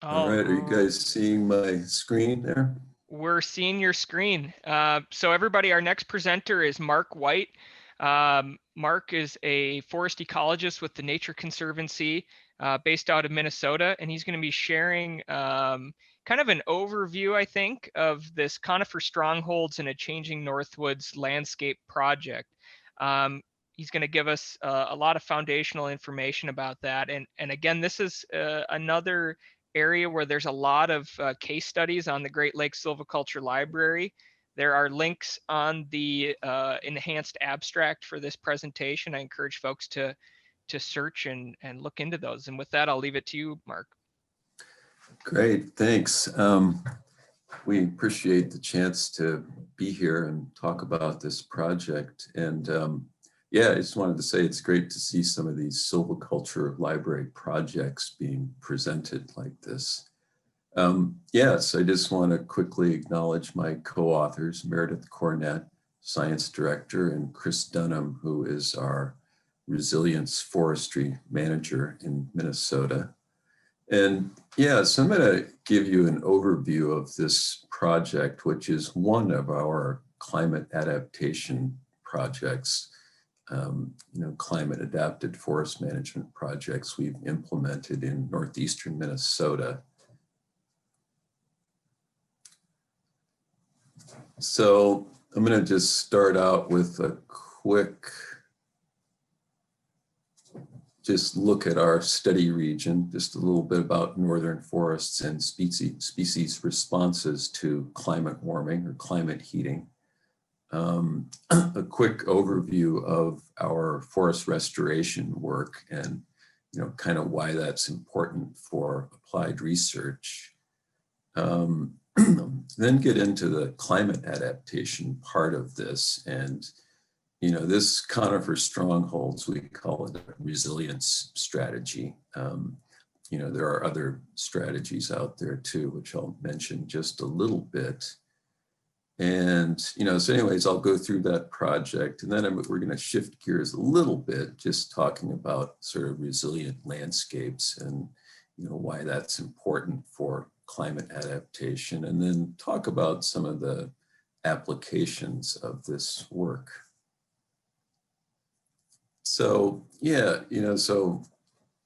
All right, are you Oh, guys seeing my screen there? we're seeing your screen. So everybody, our next presenter is Mark White. Mark is a forest ecologist with the Nature Conservancy based out of Minnesota, and he's going to be sharing kind of an overview, I think, of this Conifer Strongholds in a Changing Northwoods landscape project. He's going to give us a lot of foundational information about that. And again, this is another area where there's a lot of case studies on the Great Lakes Silviculture Library. There are links on the enhanced abstract for this presentation. I encourage folks to search and look into those. And with that, I'll leave it to you, Mark. Great, thanks. We appreciate the chance to be here and talk about this project. And yeah, I just wanted to say it's great to see some of these silviculture library projects being presented like this. Yes, I just want to quickly acknowledge my co-authors, Meredith Cornett, Science Director, and Chris Dunham, who is our Resilience Forestry Manager in Minnesota. And yeah, so I'm going to give you an overview of this project, which is one of our climate adaptation projects, climate adapted forest management projects we've implemented in northeastern Minnesota. So I'm going to just start out with a quick just look at our study region, just a little bit about northern forests and species responses to climate warming or climate heating. A quick overview of our forest restoration work and kind of why that's important for applied research. Then get into the climate adaptation part of this. And, this Conifer Strongholds, we call it a resilience strategy. There are other strategies out there too, which I'll mention just a little bit. And, so anyways, I'll go through that project and then we're going to shift gears a little bit, just talking about sort of resilient landscapes and, why that's important for climate adaptation, and then talk about some of the applications of this work. So yeah, so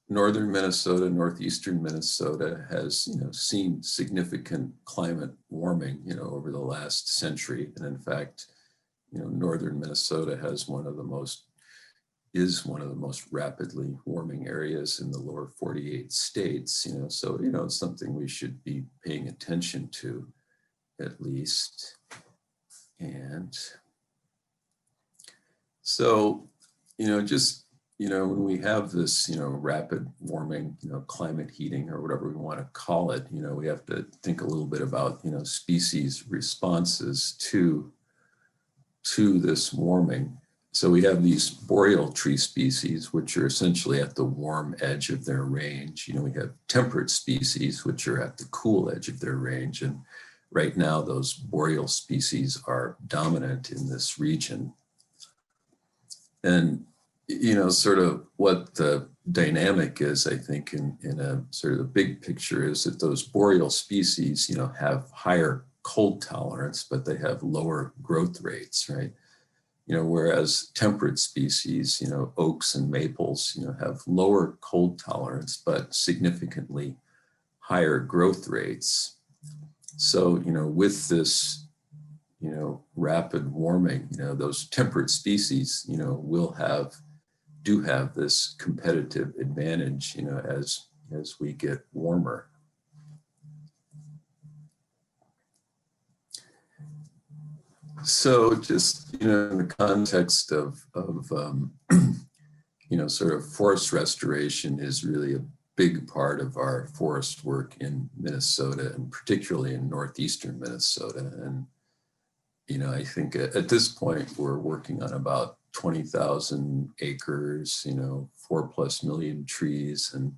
northern Minnesota, northeastern Minnesota has, seen significant climate warming, over the last century. And in fact, northern Minnesota is one of the most rapidly warming areas in the lower 48 states, so, it's something we should be paying attention to at least. And so, when we have this, rapid warming, climate heating or whatever we want to call it, we have to think a little bit about, species responses to this warming. So we have these boreal tree species, which are essentially at the warm edge of their range. We have temperate species, which are at the cool edge of their range. And right now, those boreal species are dominant in this region. And, sort of what the dynamic is, I think, in a sort of the big picture is that those boreal species, have higher cold tolerance, but they have lower growth rates, right? Whereas temperate species, oaks and maples, have lower cold tolerance, but significantly higher growth rates. So, with this, rapid warming, those temperate species, do have this competitive advantage, as we get warmer. So just, in the context of sort of forest restoration is really a big part of our forest work in Minnesota, and particularly in northeastern Minnesota. And, I think at this point, we're working on about 20,000 acres, 4+ million trees. And,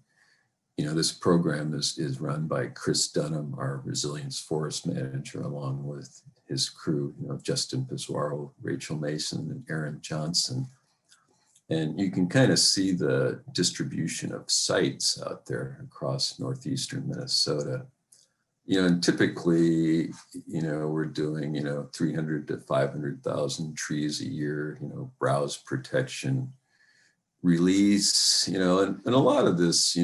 this program is run by Chris Dunham, our resilience forest manager, along with his crew, Justin Pizzuaro, Rachel Mason, and Aaron Johnson. And you can kind of see the distribution of sites out there across northeastern Minnesota. And typically, we're doing, 300 to 500,000 trees a year, browse protection, release, and a lot of this,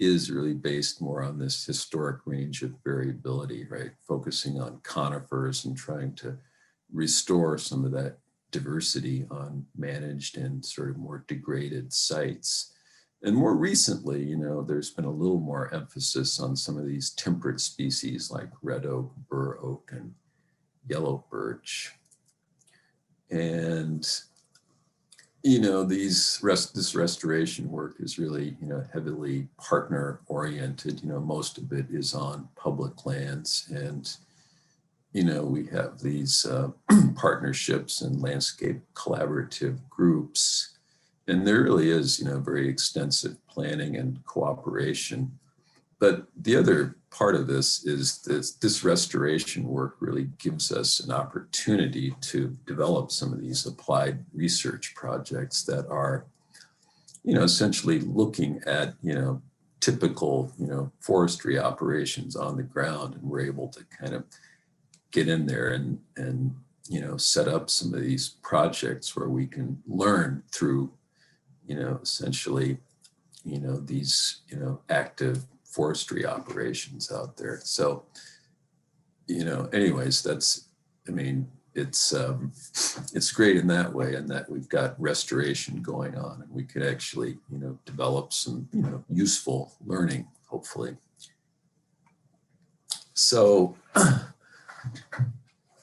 is really based more on this historic range of variability, right? Focusing on conifers and trying to restore some of that diversity on managed and sort of more degraded sites. And more recently, there's been a little more emphasis on some of these temperate species like red oak, bur oak, and yellow birch. And, this restoration work is really, heavily partner oriented. Most of it is on public lands, and we have these partnerships and landscape collaborative groups. And there really is, very extensive planning and cooperation. But the other part of this is this restoration work really gives us an opportunity to develop some of these applied research projects that are, essentially looking at, typical, forestry operations on the ground. And we're able to kind of get in there and set up some of these projects where we can learn through, essentially, these, active forestry operations out there. So, anyways, it's great in that way, and that we've got restoration going on, and we could actually, develop some, useful learning, hopefully. So I'm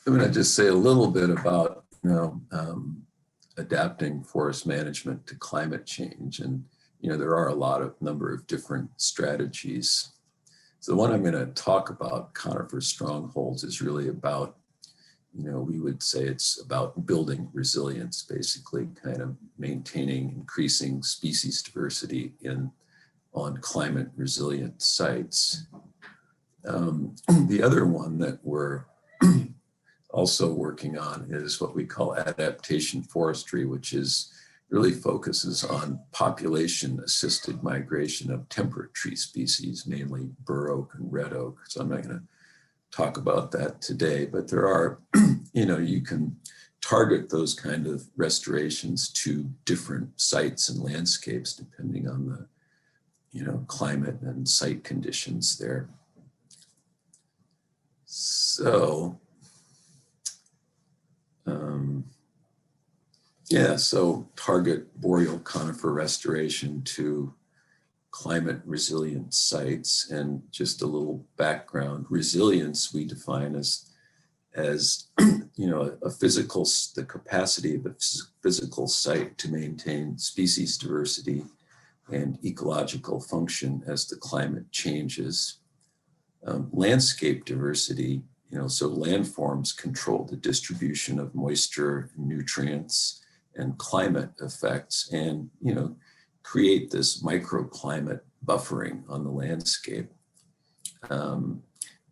going to just say a little bit about, adapting forest management to climate change. And, there are a number of different strategies. So the one I'm going to talk about, Conifer Strongholds, is really about, we would say it's about building resilience, basically kind of maintaining, increasing species diversity on climate resilient sites. The other one that we're also working on is what we call adaptation forestry, which really focuses on population assisted migration of temperate tree species, mainly bur oak and red oak. So I'm not going to talk about that today, but there are, you can target those kind of restorations to different sites and landscapes depending on the, climate and site conditions there. So, so target boreal conifer restoration to climate resilient sites. And just a little background, resilience we define as the capacity of a physical site to maintain species diversity and ecological function as the climate changes. Landscape diversity, so landforms control the distribution of moisture, nutrients, and climate effects, and, create this microclimate buffering on the landscape. And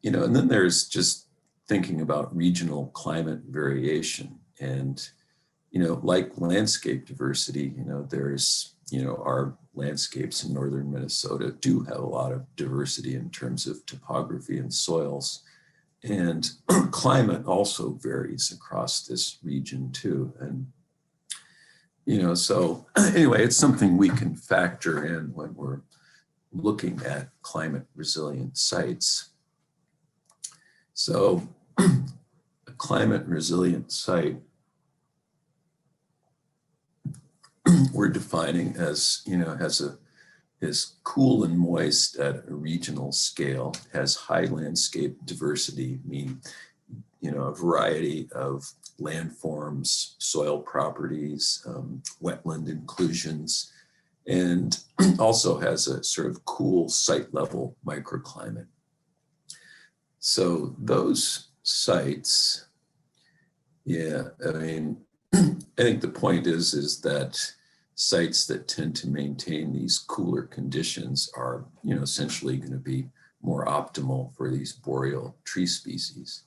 then there's just thinking about regional climate variation. And, like landscape diversity, there's, our landscapes in northern Minnesota do have a lot of diversity in terms of topography and soils. And climate also varies across this region too. And, so anyway, it's something we can factor in when we're looking at climate resilient sites. So a climate resilient site we're defining as, is cool and moist at a regional scale, has high landscape diversity, meaning, a variety of landforms, soil properties, wetland inclusions, and also has a sort of cool site level microclimate. So those sites, I think the point is that sites that tend to maintain these cooler conditions are, essentially going to be more optimal for these boreal tree species.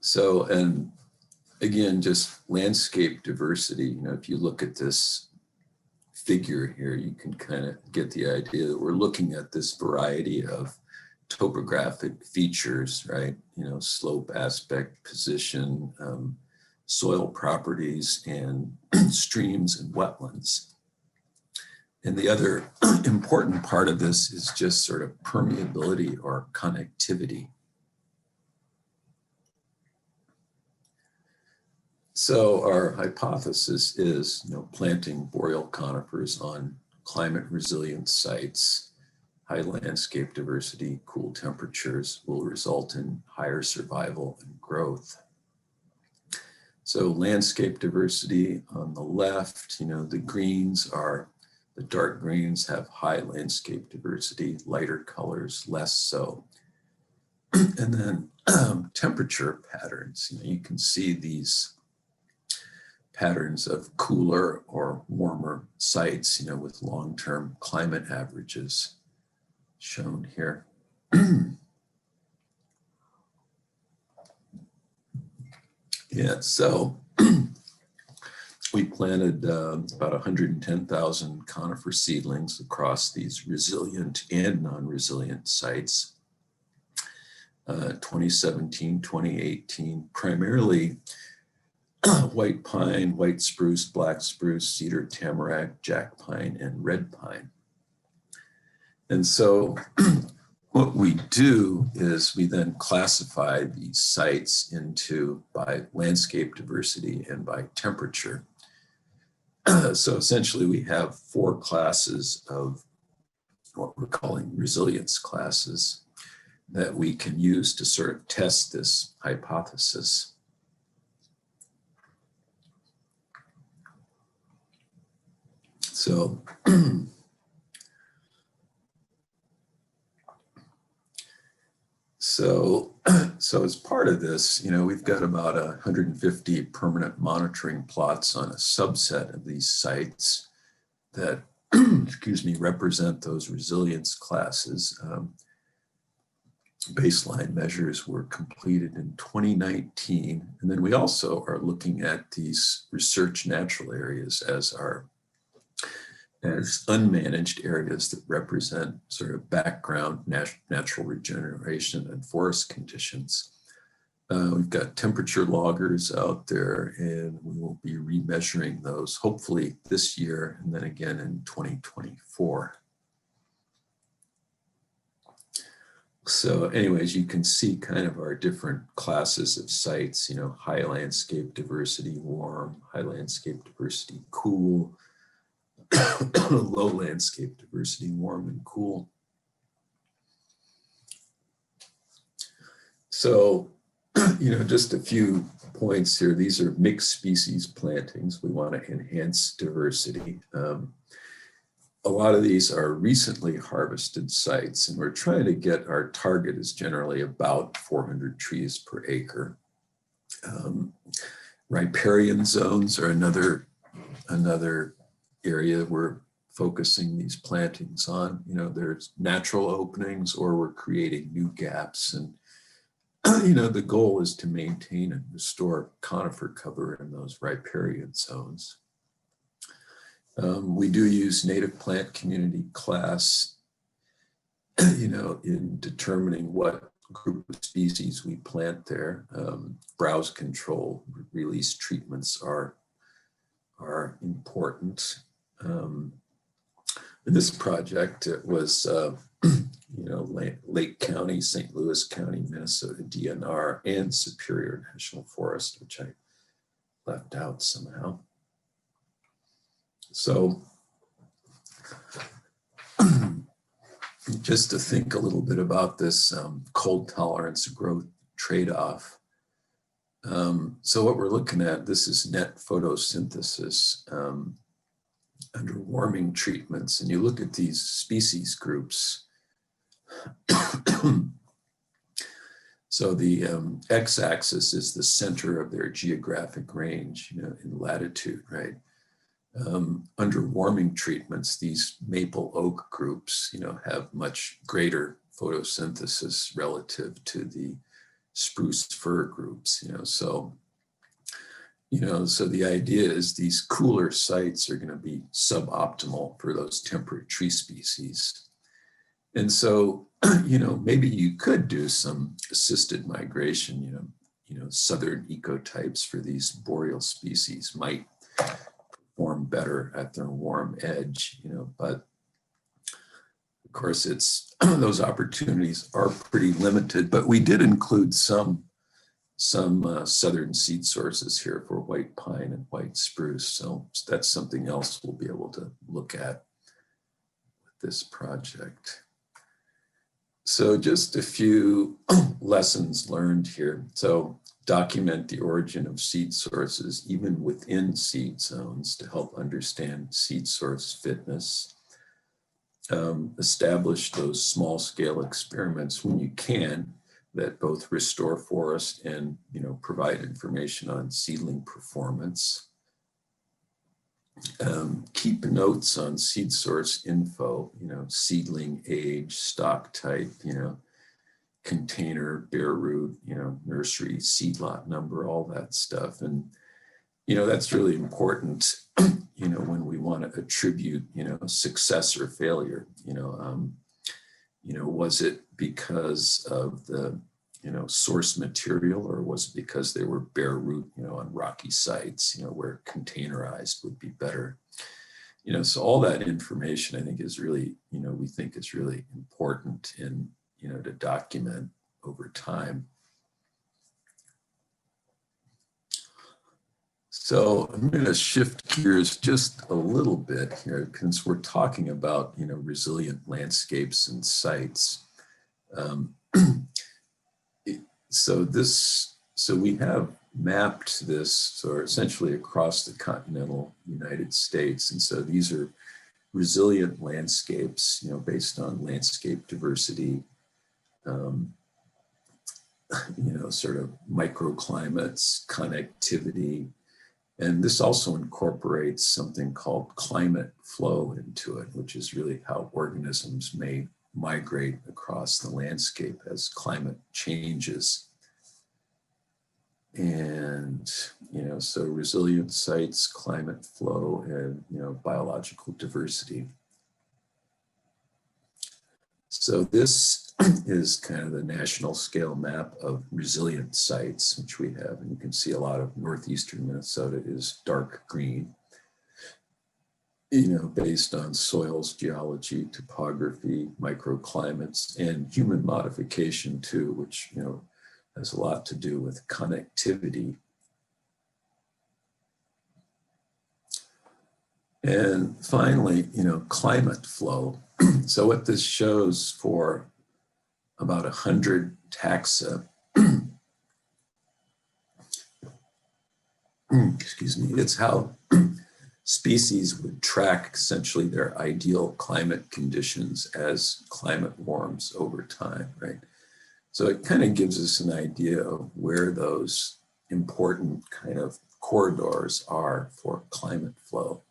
So, and again, just landscape diversity. If you look at this figure here, you can kind of get the idea that we're looking at this variety of topographic features, right? Slope, aspect, position, soil properties, and streams and wetlands. And the other important part of this is just sort of permeability or connectivity. So our hypothesis is, planting boreal conifers on climate resilient sites, high landscape diversity, cool temperatures will result in higher survival and growth. So landscape diversity on the left, the greens are, the dark greens have high landscape diversity, lighter colors, less so. And then temperature patterns, you can see these patterns of cooler or warmer sites, with long-term climate averages shown here. Yeah, so we planted about 110,000 conifer seedlings across these resilient and non-resilient sites. 2017, 2018, primarily white pine, white spruce, black spruce, cedar, tamarack, jack pine, and red pine. And so what we do is we then classify these sites by landscape diversity and by temperature. So essentially we have 4 classes of what we're calling resilience classes that we can use to sort of test this hypothesis. So, so as part of this, we've got about 150 permanent monitoring plots on a subset of these sites that, excuse me, represent those resilience classes. Baseline measures were completed in 2019. And then we also are looking at these research natural areas as unmanaged areas that represent sort of background natural regeneration and forest conditions. We've got temperature loggers out there, and we will be remeasuring those hopefully this year and then again in 2024. So anyways, you can see kind of our different classes of sites, high landscape diversity, warm, high landscape diversity, cool, low landscape diversity, warm and cool. So, just a few points here. These are mixed species plantings. We want to enhance diversity. A lot of these are recently harvested sites, and we're trying to get, our target is generally about 400 trees per acre. Riparian zones are another area we're focusing these plantings on. There's natural openings, or we're creating new gaps. And, the goal is to maintain and restore conifer cover in those riparian zones. We do use native plant community class, in determining what group of species we plant there. Browse control, release treatments are important. In this project, it was, Lake County, St. Louis County, Minnesota DNR, and Superior National Forest, which I left out somehow. So just to think a little bit about this cold tolerance growth trade-off. So what we're looking at, this is net photosynthesis under warming treatments. And you look at these species groups. So the x-axis is the center of their geographic range, in latitude, right? Under warming treatments, these maple oak groups, have much greater photosynthesis relative to the spruce fir groups, So so the idea is these cooler sites are going to be suboptimal for those temperate tree species. And so, maybe you could do some assisted migration, southern ecotypes for these boreal species might perform better at their warm edge, but of course it's those opportunities are pretty limited, but we did include some southern seed sources here for white pine and white spruce. So that's something else we'll be able to look at with this project. So just a few lessons learned here. So document the origin of seed sources, even within seed zones, to help understand seed source fitness. Establish those small scale experiments when you can that both restore forest and provide information on seedling performance. Keep notes on seed source info, seedling age, stock type, container, bare root, nursery, seed lot number, all that stuff. And, that's really important, when we want to attribute, success or failure, was it because of the, source material, or was it because they were bare root, on rocky sites, where containerized would be better? So all that information, I think, is really, we think is really important in, to document over time. So I'm going to shift gears just a little bit here, because we're talking about, resilient landscapes and sites. So we have mapped this sort of essentially across the continental United States. And so these are resilient landscapes, based on landscape diversity, sort of microclimates, connectivity. And this also incorporates something called climate flow into it, which is really how organisms may migrate across the landscape as climate changes. And, so resilient sites, climate flow, and, biological diversity. So this is kind of the national scale map of resilient sites, which we have. And you can see a lot of northeastern Minnesota is dark green, based on soils, geology, topography, microclimates, and human modification too, which, has a lot to do with connectivity. And finally, climate flow. So what this shows for about 100 taxa, excuse me, it's how species would track essentially their ideal climate conditions as climate warms over time, right? So it kind of gives us an idea of where those important kind of corridors are for climate flow.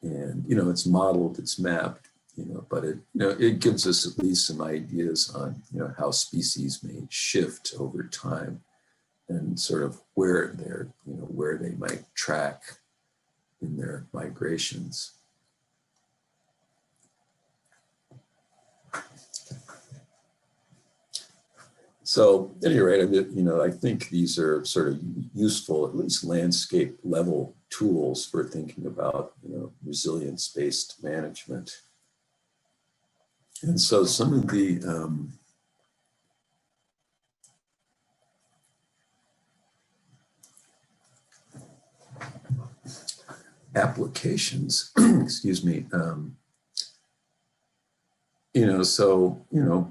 And, it's modeled, it's mapped, but it gives us at least some ideas on, how species may shift over time and sort of where they're, where they might track in their migrations. So at any rate, I think these are sort of useful, at least landscape level tools for thinking about, resilience-based management. And so some of the applications, excuse me,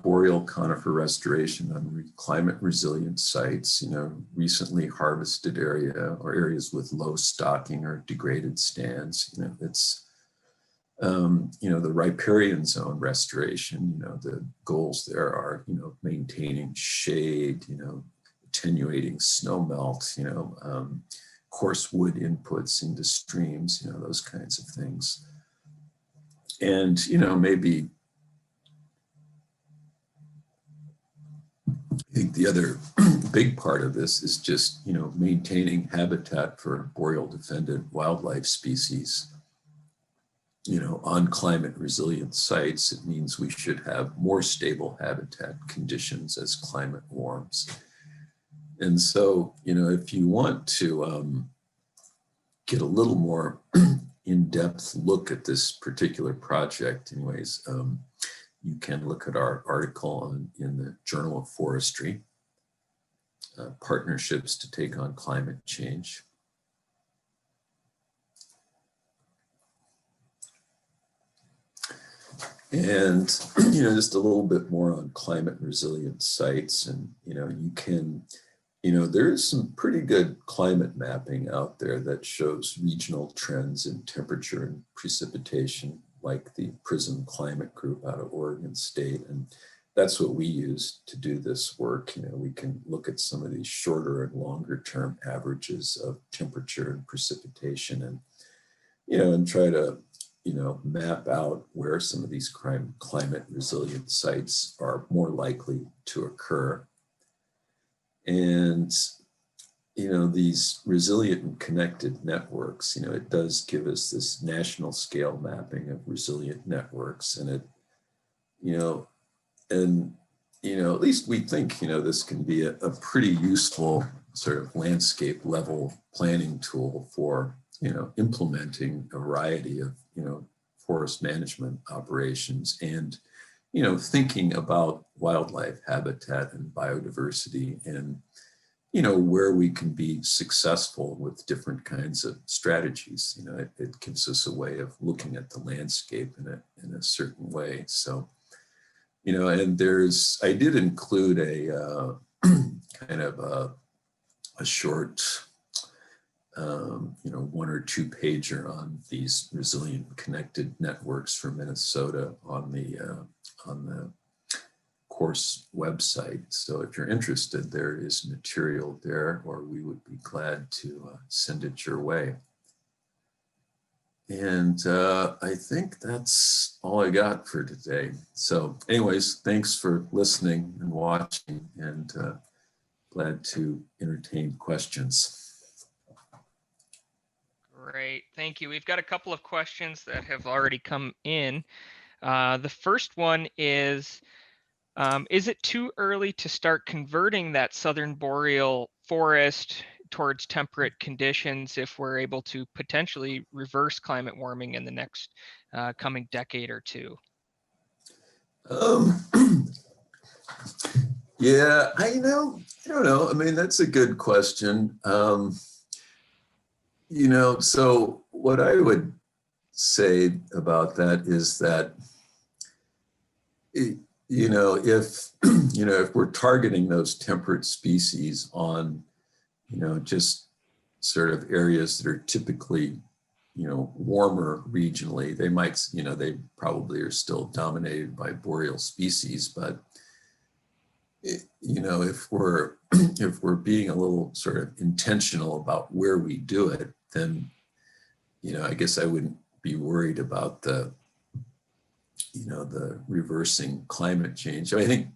boreal conifer restoration on climate resilient sites, recently harvested area or areas with low stocking or degraded stands, it's, the riparian zone restoration, the goals there are, maintaining shade, attenuating snow melt, coarse wood inputs into streams, those kinds of things. And, maybe think the other big part of this is just, maintaining habitat for boreal defended wildlife species. On climate resilient sites, it means we should have more stable habitat conditions as climate warms. And so, if you want to get a little more in-depth look at this particular project, anyways, you can look at our article in the Journal of Forestry, Partnerships to Take on Climate Change. And, just a little bit more on climate resilient sites. And, you can, there's some pretty good climate mapping out there that shows regional trends in temperature and precipitation, like the PRISM Climate Group out of Oregon State. And that's what we use to do this work. We can look at some of these shorter and longer term averages of temperature and precipitation and, and try to, map out where some of these climate resilient sites are more likely to occur. And, these resilient and connected networks, it does give us this national scale mapping of resilient networks. And it, at least we think, this can be a pretty useful sort of landscape level planning tool for, implementing a variety of, forest management operations and, thinking about wildlife habitat and biodiversity and, where we can be successful with different kinds of strategies. It gives us a way of looking at the landscape in a certain way. So, and I did include a kind of a short, 1 or 2 pager on these resilient connected networks for Minnesota on the course website. So if you're interested, there is material there, or we would be glad to send it your way. And I think that's all I got for today. So anyways, thanks for listening and watching, and glad to entertain questions. Great, thank you. We've got a couple of questions that have already come in. The first one is it too early to start converting that southern boreal forest towards temperate conditions if we're able to potentially reverse climate warming in the next coming decade or two? Yeah, I don't know. I mean, that's a good question. So what I would say about that is that, if we're targeting those temperate species on, just sort of areas that are typically, warmer regionally, they might, they probably are still dominated by boreal species, but if we're being a little sort of intentional about where we do it, then, I guess I wouldn't be worried about the reversing climate change. I think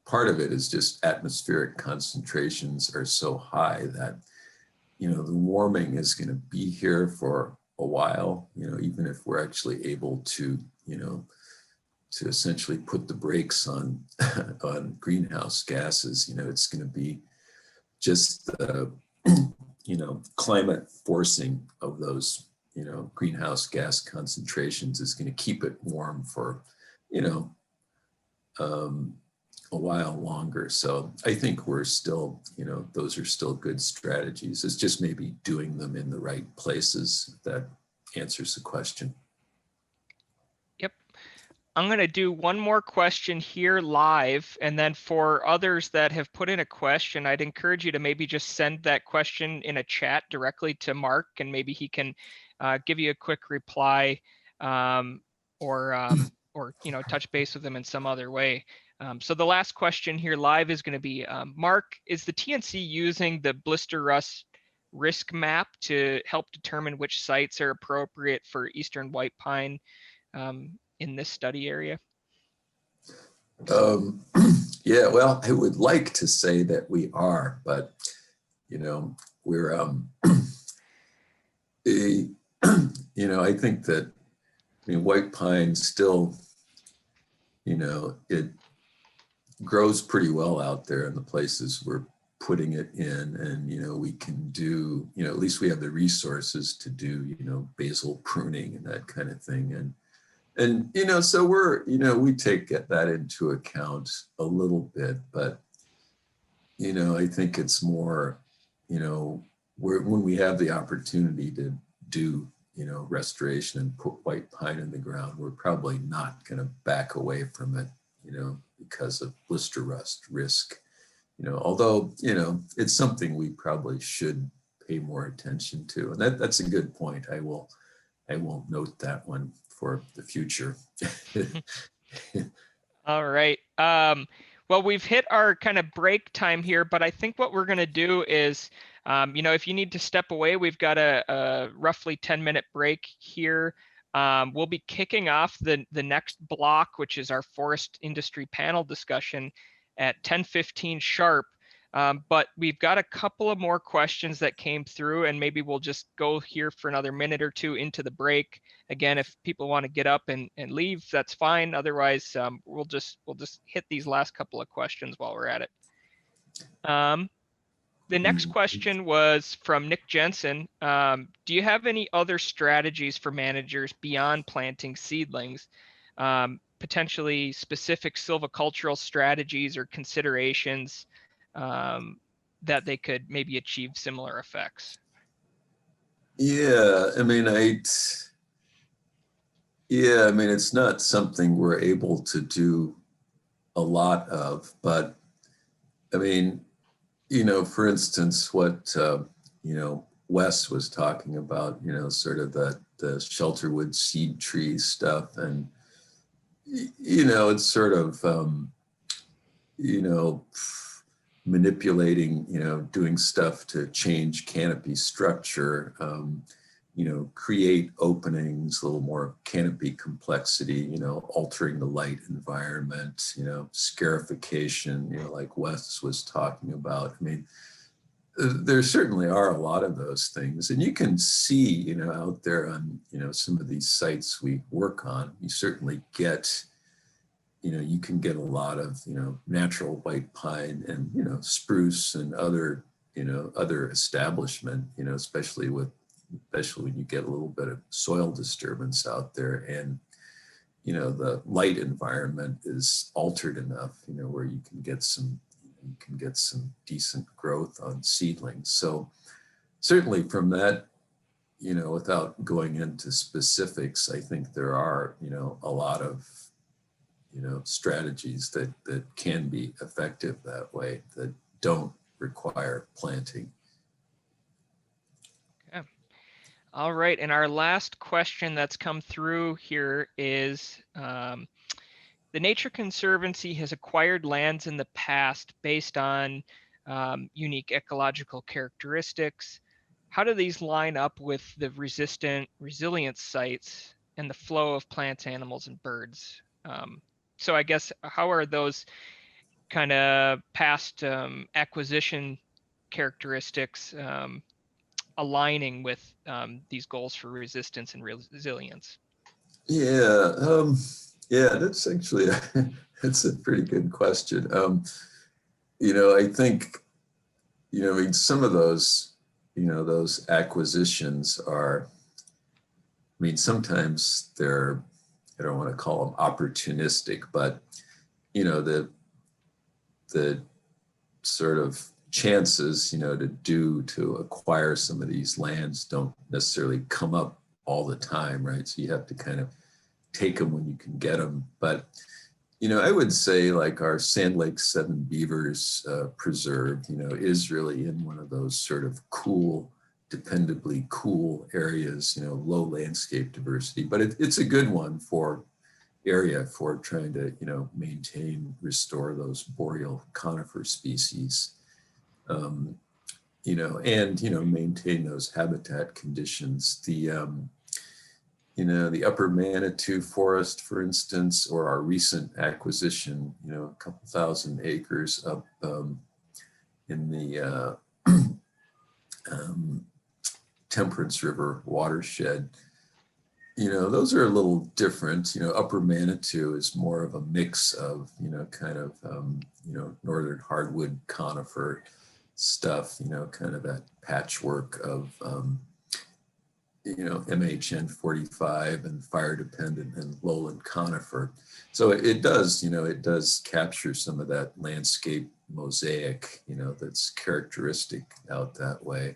part of it is just atmospheric concentrations are so high that, the warming is going to be here for a while, even if we're actually able to, to essentially put the brakes on on greenhouse gases. It's going to be just the climate forcing of those greenhouse gas concentrations is going to keep it warm for a while longer. So I think we're still, those are still good strategies. It's just maybe doing them in the right places. That answers the question. I'm going to do one more question here live, and then for others that have put in a question, I'd encourage you to maybe just send that question in a chat directly to Mark, and maybe he can give you a quick reply, or touch base with him in some other way. So the last question here live is going to be, Mark, is the TNC using the blister rust risk map to help determine which sites are appropriate for eastern white pine in this study area? Yeah, well, I would like to say that we are, but we're a, I think that white pine still, it grows pretty well out there in the places we're putting it in, and we can do, at least we have the resources to do, basal pruning and that kind of thing, and so we're, we take that into account a little bit, but I think it's more, when we have the opportunity to do, restoration and put white pine in the ground, we're probably not going to back away from it, because of blister rust risk, although, it's something we probably should pay more attention to. And that's a good point. I will note that one for the future. All right. Well, we've hit our kind of break time here, but I think what we're going to do is, if you need to step away, we've got a roughly 10-minute break here. We'll be kicking off the next block, which is our forest industry panel discussion at 10:15 sharp. But we've got a couple of more questions that came through, and maybe we'll just go here for another minute or two into the break. Again, if people want to get up and leave, that's fine. Otherwise, we'll just hit these last couple of questions while we're at it. The next question was from Nick Jensen. Do you have any other strategies for managers beyond planting seedlings? Potentially specific silvicultural strategies or considerations that they could maybe achieve similar effects? Yeah, it's not something we're able to do a lot of, but for instance, what, Wes was talking about, sort of the shelterwood seed tree stuff. And, it's sort of, manipulating, doing stuff to change canopy structure, create openings, a little more canopy complexity, altering the light environment, scarification, like Wes was talking about. There certainly are a lot of those things, and you can see, out there on, some of these sites we work on, you certainly get, you can get a lot of, natural white pine and, spruce and other, other establishment, especially when you get a little bit of soil disturbance out there, and, the light environment is altered enough, where you can get some decent growth on seedlings. So certainly from that, without going into specifics, I think there are, a lot of, strategies that can be effective that way, that don't require planting. Okay. All right. And our last question that's come through here is, the Nature Conservancy has acquired lands in the past based on unique ecological characteristics. How do these line up with the resilient sites and the flow of plants, animals, and birds? So I guess, how are those kind of past acquisition characteristics aligning with these goals for resistance and resilience? Yeah, that's actually that's a pretty good question. I think, some of those, those acquisitions are, sometimes they're, I don't want to call them opportunistic, but, the sort of chances, to acquire some of these lands don't necessarily come up all the time, right? So you have to kind of take them when you can get them. But, I would say like our Sand Lake Seven Beavers Preserve, is really in one of those sort of cool, dependably cool areas, low landscape diversity, but it's a good one for trying to, restore those boreal conifer species, and, maintain those habitat conditions. the Upper Manitou Forest, for instance, or our recent acquisition, a couple thousand acres up in the Temperance River watershed. Those are a little different. Upper Manitou is more of a mix of, kind of, northern hardwood conifer stuff, kind of that patchwork of, MHN 45 and fire dependent and lowland conifer. So it does capture some of that landscape mosaic, that's characteristic out that way.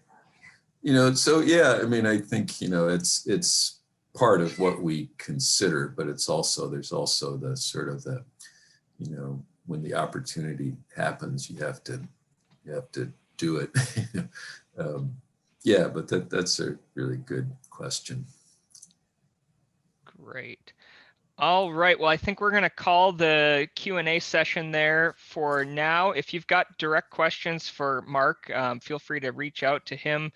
So yeah, I mean, I think, it's part of what we consider, but there's also the sort of the, when the opportunity happens, you have to do it. Yeah, but that's a really good question. Great. All right. Well, I think we're going to call the Q&A session there for now. If you've got direct questions for Mark, feel free to reach out to him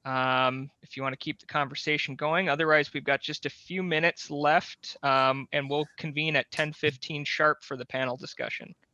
if you want to keep the conversation going. Otherwise, we've got just a few minutes left, and we'll convene at 10:15 sharp for the panel discussion.